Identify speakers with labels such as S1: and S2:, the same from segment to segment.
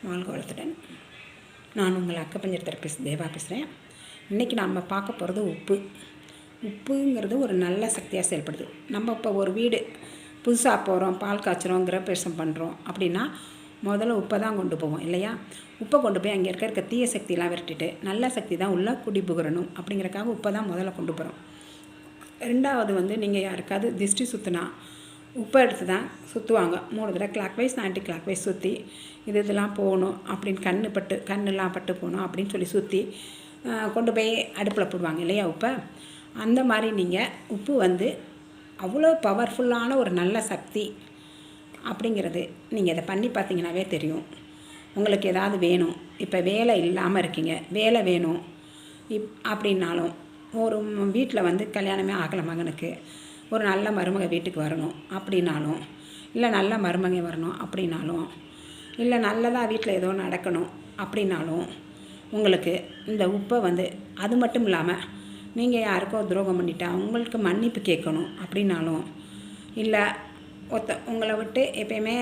S1: வாழ்க வளத்துடன். நான் உங்கள் அக்கப்பஞ்சர் தெரபிஸ்ட் தேவா பேசுகிறேன். இன்றைக்கி நம்ம பார்க்க போகிறது உப்பு. உப்புங்கிறது ஒரு நல்ல சக்தியாக செயல்படுது. நம்ம இப்போ ஒரு வீடு புதுசாக போகிறோம், பால் காய்ச்சுறோம், கிரகப்பிரவேசம் பண்ணுறோம் அப்படின்னா முதல்ல உப்பை தான் கொண்டு போவோம் இல்லையா? உப்பை கொண்டு போய் அங்கே இருக்க தீய சக்தியெலாம் விரட்டிட்டு நல்ல சக்தி தான் உள்ளே குடி புகரணும் அப்படிங்கிறக்காக உப்பை தான் முதல்ல கொண்டு போகிறோம். ரெண்டாவது நீங்கள் யாருக்காவது திஷ்டி சுற்றினா உப்பை எடுத்து தான் சுற்றுவாங்க. 3 தடவை clockwise anticlockwise சுற்றி இதெல்லாம் போகணும் அப்படின்னு கண்ணெல்லாம் பட்டு போகணும் அப்படின்னு சொல்லி சுற்றி கொண்டு போய் அடுப்பில் போடுவாங்க இல்லையா உப்பை. அந்த மாதிரி நீங்கள் உப்பு அவ்வளோ பவர்ஃபுல்லான ஒரு நல்ல சக்தி அப்படிங்கிறது நீங்கள் இதை பண்ணி பார்த்தீங்கன்னாவே தெரியும். உங்களுக்கு ஏதாவது வேணும், இப்போ வேலை இல்லாமல் இருக்கீங்க, வேலை வேணும் அப்படின்னாலும், ஒரு வீட்டில் கல்யாணமே ஆகலை மகனுக்கு, ஒரு நல்ல மருமக வீட்டுக்கு வரணும் அப்படின்னாலும், இல்லை நல்ல மருமகன் வரணும் அப்படின்னாலும், இல்லை நல்லதாக வீட்டில் ஏதோ நடக்கணும் அப்படின்னாலும், உங்களுக்கு இந்த உப்பை அது மட்டும் இல்லாமல் நீங்கள் யாருக்கோ துரோகம் பண்ணிட்டா உங்களுக்கு மன்னிப்பு கேட்கணும் அப்படின்னாலும், இல்லை உங்களை விட்டு எப்பயுமே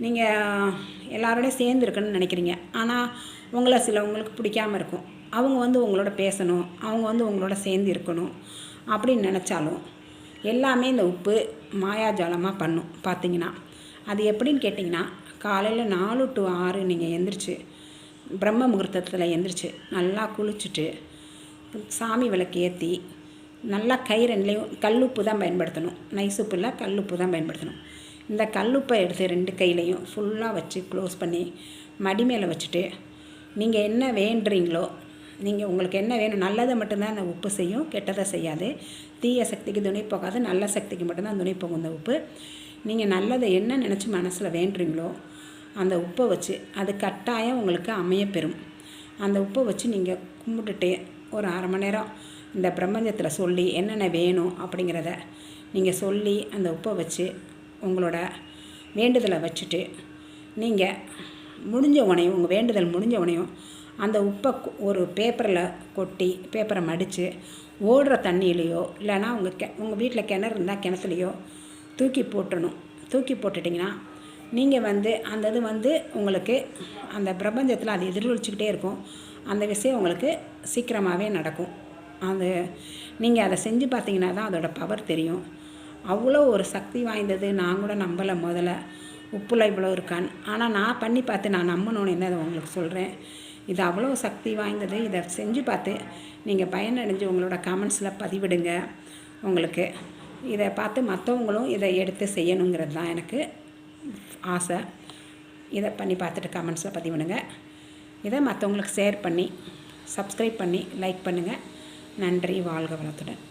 S1: நீங்கள் எல்லாரோடையும் சேர்ந்து இருக்கணும்னு நினைக்கிறீங்க, ஆனால் உங்களுக்கு பிடிக்காமல் இருக்கும், அவங்க உங்களோட பேசணும், அவங்க உங்களோட சேர்ந்து இருக்கணும் அப்படின்னு நினச்சாலும் எல்லாமே இந்த உப்பு மாயாஜாலமாக பண்ணும். பார்த்தீங்கன்னா அது எப்படின்னு கேட்டிங்கன்னா, காலையில் 4 to 6 நீங்கள் எந்திரிச்சு பிரம்ம முகூர்த்தத்தில் எந்திரிச்சு நல்லா குளிச்சுட்டு சாமி விளக்கு ஏற்றி நல்லா கை ரெண்டுலேயும் கல்லுப்பு தான் பயன்படுத்தணும், நைஸ் உப்பு இல்லை, கல்லுப்பு தான் பயன்படுத்தணும். இந்த கல்லுப்பை எடுத்து 2 கையிலையும் ஃபுல்லாக வச்சு க்ளோஸ் பண்ணி மடி மேலே வச்சுட்டு நீங்கள் என்ன வேண்டுறீங்களோ, உங்களுக்கு என்ன வேணும், நல்லதை மட்டும்தான் அந்த உப்பு செய்யும், கெட்டதை செய்யாது. தீய சக்திக்கு துணை போகாது, நல்ல சக்திக்கு மட்டும்தான் துணை போகும் இந்த உப்பு. நீங்கள் நல்லதை என்ன நினச்சி மனசில் வேண்டுறீங்களோ அந்த உப்பை வச்சு அது கட்டாயம் உங்களுக்கு அமையப்பெறும். அந்த உப்பை வச்சு நீங்கள் கும்பிட்டுட்டு ஒரு 1/2 மணி நேரம் இந்த பிரபஞ்சத்தில் சொல்லி என்னென்ன வேணும் அப்படிங்கிறத நீங்கள் சொல்லி அந்த உப்பை வச்சு உங்களோட வேண்டுதலை வச்சுட்டு நீங்கள் உங்கள் வேண்டுதல் முடிஞ்ச உடனேயும் அந்த உப்பை ஒரு பேப்பரில் கொட்டி பேப்பரை மடித்து ஓடுற தண்ணியிலையோ இல்லைனா உங்கள் வீட்டில் கிணறு இருந்தால் கிணத்துலையோ தூக்கி போட்டுடணும். தூக்கி போட்டுட்டிங்கன்னா நீங்கள் அந்த இது உங்களுக்கு அந்த பிரபஞ்சத்தில் அது எதிரொலிச்சிக்கிட்டே இருக்கும். அந்த விஷயம் உங்களுக்கு சீக்கிரமாகவே நடக்கும். நீங்கள் அதை செஞ்சு பார்த்தீங்கன்னா தான் அதோடய பவர் தெரியும். அவ்வளோ ஒரு சக்தி வாய்ந்தது. நான் கூட நம்பலை முதல்ல உப்புல இவ்வளோ இருக்கான்னு, ஆனால் நான் பண்ணி பார்த்து நான் நம்பணுன்னு என்ன அதை உங்களுக்கு சொல்கிறேன். இது அவ்வளோ சக்தி வாய்ந்தது. இதை செஞ்சு பார்த்து நீங்கள் பயனடைஞ்சு உங்களோட கமெண்ட்ஸில் பதிவிடுங்க. உங்களுக்கு இதை பார்த்து மற்றவங்களும் இதை எடுத்து செய்யணுங்கிறது தான் எனக்கு ஆசை. இதை பண்ணி பார்த்துட்டு கமெண்ட்ஸில் பதிவிடுங்க. இதை மற்றவங்களுக்கு ஷேர் பண்ணி சப்ஸ்கிரைப் பண்ணி லைக் பண்ணுங்கள். நன்றி. வாழ்க வளத்துடன்.